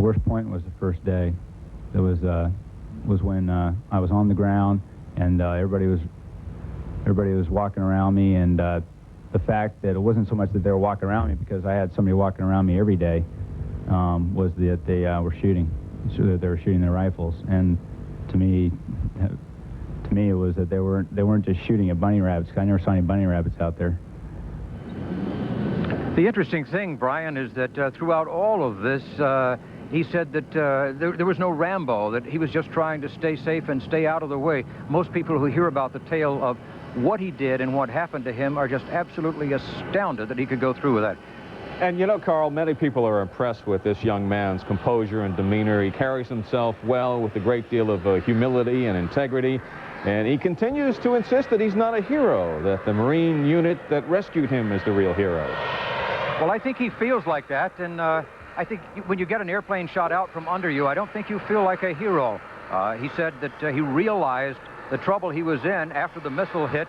worst point was the first day. It was when I was on the ground, and everybody was walking around me, and the fact that it wasn't so much that they were walking around me, because I had somebody walking around me every day, was that they were shooting. So that they were shooting their rifles, and to me it was that they weren't just shooting at bunny rabbits. I never saw any bunny rabbits out there. The interesting thing, Brian, is that throughout all of this, he said that there was no Rambo, that he was just trying to stay safe and stay out of the way. Most people who hear about the tale of what he did and what happened to him are just absolutely astounded that he could go through with that. And you know, Carl, many people are impressed with this young man's composure and demeanor. He carries himself well with a great deal of humility and integrity. And he continues to insist that he's not a hero, that the Marine unit that rescued him is the real hero. Well, I think he feels like that, and I think when you get an airplane shot out from under you, I don't think you feel like a hero. He said that he realized the trouble he was in after the missile hit.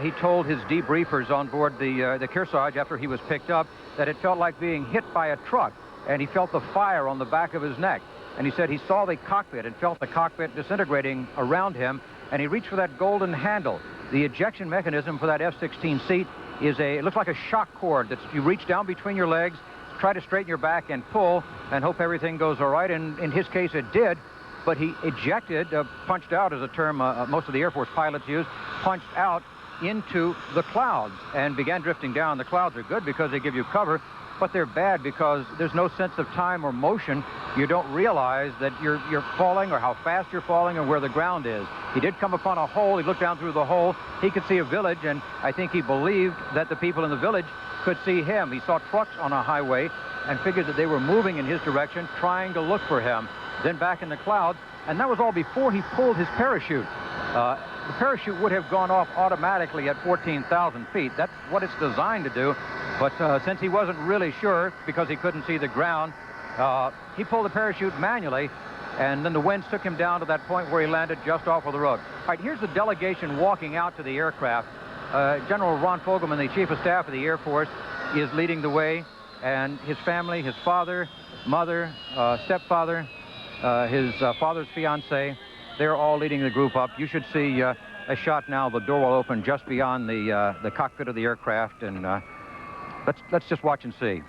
He told his debriefers on board the Kearsarge after he was picked up that it felt like being hit by a truck, and he felt the fire on the back of his neck. And he said he saw the cockpit and felt the cockpit disintegrating around him, and he reached for that golden handle. The ejection mechanism for that F-16 seat is it looks like a shock cord that you reach down between your legs, try to straighten your back and pull, and hope everything goes all right. And in his case, it did. But he ejected, punched out is a term most of the Air Force pilots use, punched out into the clouds and began drifting down. The clouds are good because they give you cover, but they're bad because there's no sense of time or motion. You don't realize that you're falling or how fast you're falling or where the ground is. He did come upon a hole. He looked down through the hole. He could see a village, and I think he believed that the people in the village could see him. He saw trucks on a highway and figured that they were moving in his direction, trying to look for him. Then back in the clouds, and that was all before he pulled his parachute. The parachute would have gone off automatically at 14,000 feet. That's what it's designed to do. But since he wasn't really sure because he couldn't see the ground, he pulled the parachute manually, and then the winds took him down to that point where he landed just off of the road. All right, here's the delegation walking out to the aircraft. General Ron Fogelman, the Chief of Staff of the Air Force, is leading the way, and his family, his father, mother, stepfather, his father's fiancée, they're all leading the group up. You should see a shot now. The door will open just beyond the cockpit of the aircraft, and let's just watch and see.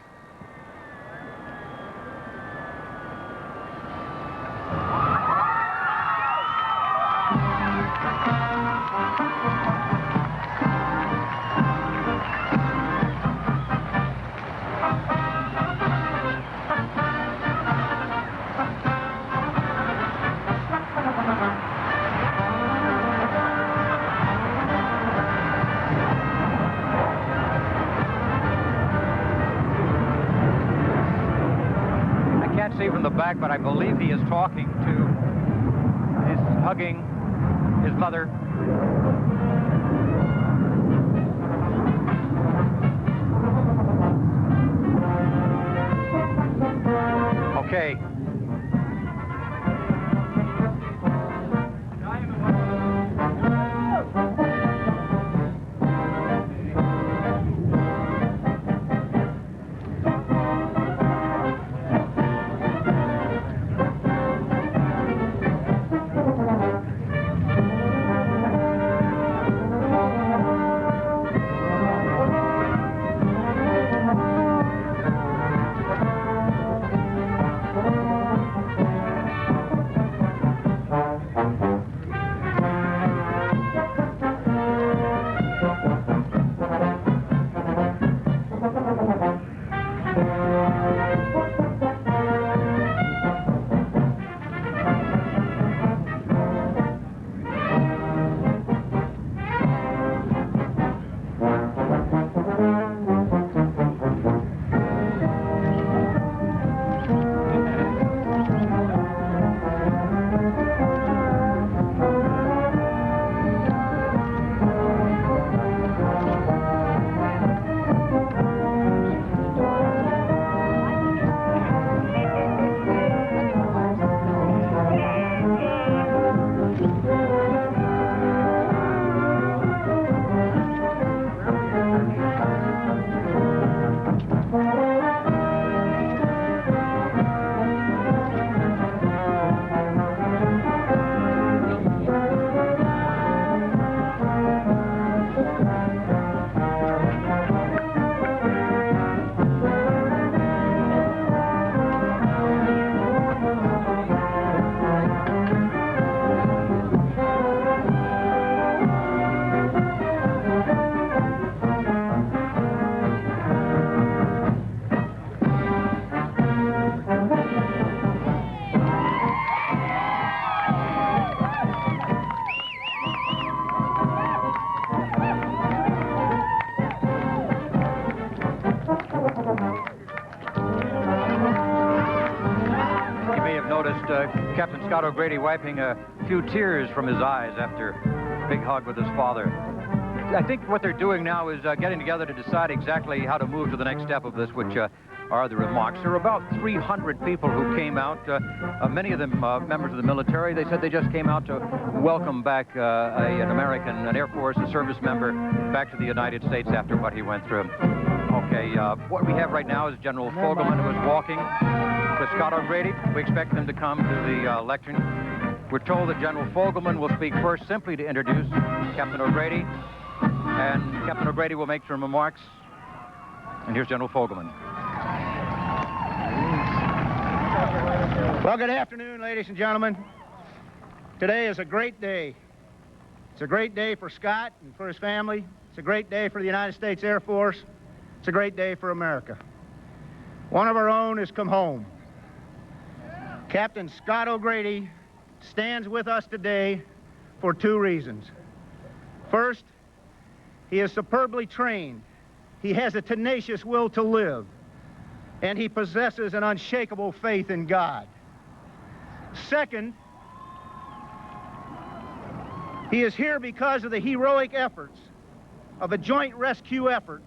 See from the back, but I believe he is talking to, he's hugging his mother. Okay. witnessed Captain Scott O'Grady wiping a few tears from his eyes after a big hug with his father. I think what they're doing now is getting together to decide exactly how to move to the next step of this, which are the remarks. There are about 300 people who came out, many of them members of the military. They said they just came out to welcome back an American, an Air Force, a service member back to the United States after what he went through. Okay, what we have right now is General Fogelman, who is walking to Scott O'Grady. We expect him to come to the lectern. We're told that General Fogelman will speak first simply to introduce Captain O'Grady, and Captain O'Grady will make some remarks. And here's General Fogelman. Well, good afternoon, ladies and gentlemen. Today is a great day. It's a great day for Scott and for his family. It's a great day for the United States Air Force. It's a great day for America. One of our own has come home. Captain Scott O'Grady stands with us today for two reasons. First, he is superbly trained. He has a tenacious will to live, and he possesses an unshakable faith in God. Second, he is here because of the heroic efforts of a joint rescue effort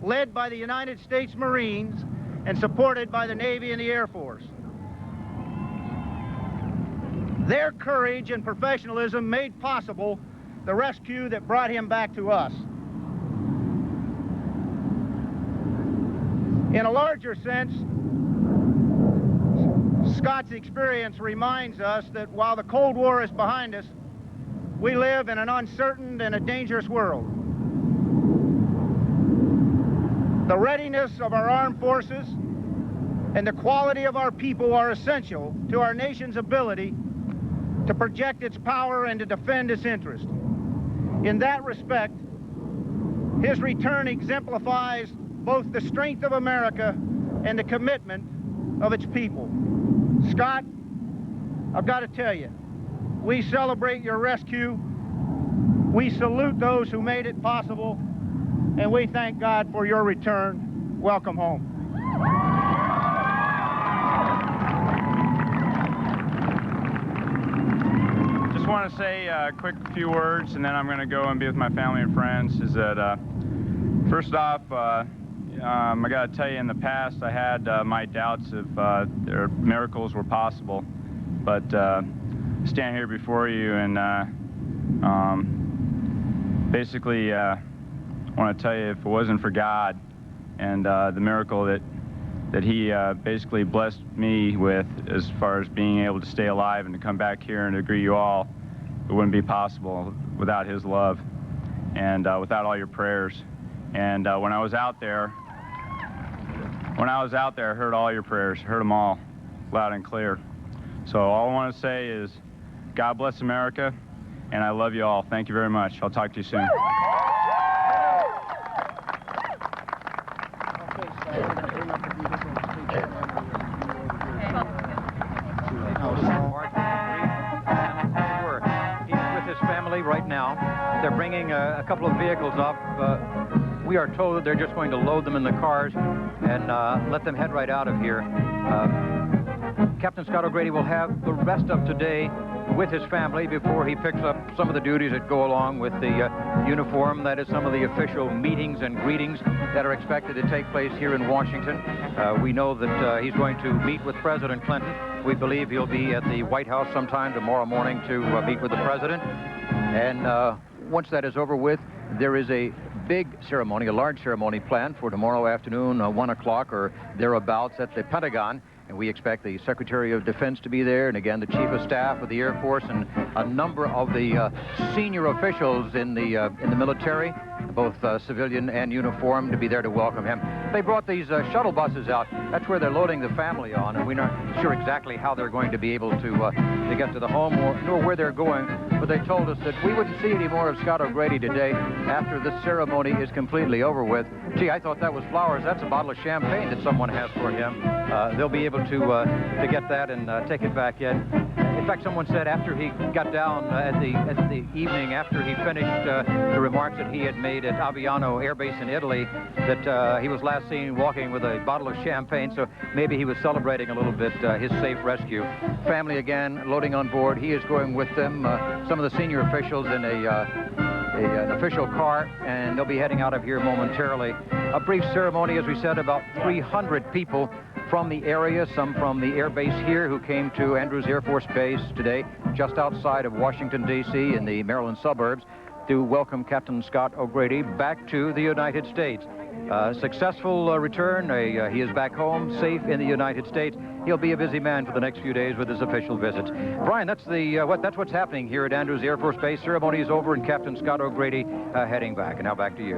led by the United States Marines and supported by the Navy and the Air Force. Their courage and professionalism made possible the rescue that brought him back to us. In a larger sense, Scott's experience reminds us that while the Cold War is behind us, we live in an uncertain and a dangerous world. The readiness of our armed forces and the quality of our people are essential to our nation's ability to project its power and to defend its interest. In that respect, his return exemplifies both the strength of America and the commitment of its people. Scott, I've got to tell you, we celebrate your rescue, we salute those who made it possible, and we thank God for your return. Welcome home. Just want to say a quick few words, and then I'm going to go and be with my family and friends. Is that first off, I got to tell you, in the past I had my doubts if their miracles were possible, but stand here before you and basically I want to tell you, if it wasn't for God and the miracle that he basically blessed me with as far as being able to stay alive and to come back here and to greet you all, it wouldn't be possible without his love and without all your prayers. And when I was out there, I heard all your prayers, heard them all, loud and clear. So all I want to say is, God bless America, and I love you all. Thank you very much. I'll talk to you soon. He's with his family right now. They're bringing a couple of vehicles up. We are told that they're just going to load them in the cars and let them head right out of here. Captain Scott O'Grady will have the rest of today with his family before he picks up some of the duties that go along with the uniform. That is some of the official meetings and greetings that are expected to take place here in Washington. We know that he's going to meet with President Clinton. We believe he'll be at the White House sometime tomorrow morning to meet with the president. And once that is over with, there is a big ceremony, a large ceremony planned for tomorrow afternoon, 1 o'clock or thereabouts at the Pentagon. And we expect the Secretary of Defense to be there, and again, the Chief of Staff of the Air Force, and a number of the senior officials in the military, both civilian and uniform, to be there to welcome him. They brought these shuttle buses out. That's where they're loading the family on, and we're not sure exactly how they're going to be able to get to the home nor where they're going. But they told us that we wouldn't see any more of Scott O'Grady today after this ceremony is completely over with. Gee, I thought that was flowers. That's a bottle of champagne that someone has for him. They'll be able to get that and take it back in. In fact, someone said after he got down at the evening, after he finished the remarks that he had made at Aviano Air Base in Italy, that he was last last seen walking with a bottle of champagne, so maybe he was celebrating a little bit his safe rescue. Family again loading on board. He is going with them. Some of the senior officials in an official car, and they'll be heading out of here momentarily. A brief ceremony, as we said, about 300 people from the area, some from the air base here who came to Andrews Air Force Base today, just outside of Washington, D.C. in the Maryland suburbs, to welcome Captain Scott O'Grady back to the United States. Successful return. He is back home, safe in the United States. He'll be a busy man for the next few days with his official visits. Brian, that's what's happening here at Andrews Air Force Base. Ceremony is over, and Captain Scott O'Grady heading back. And now back to you.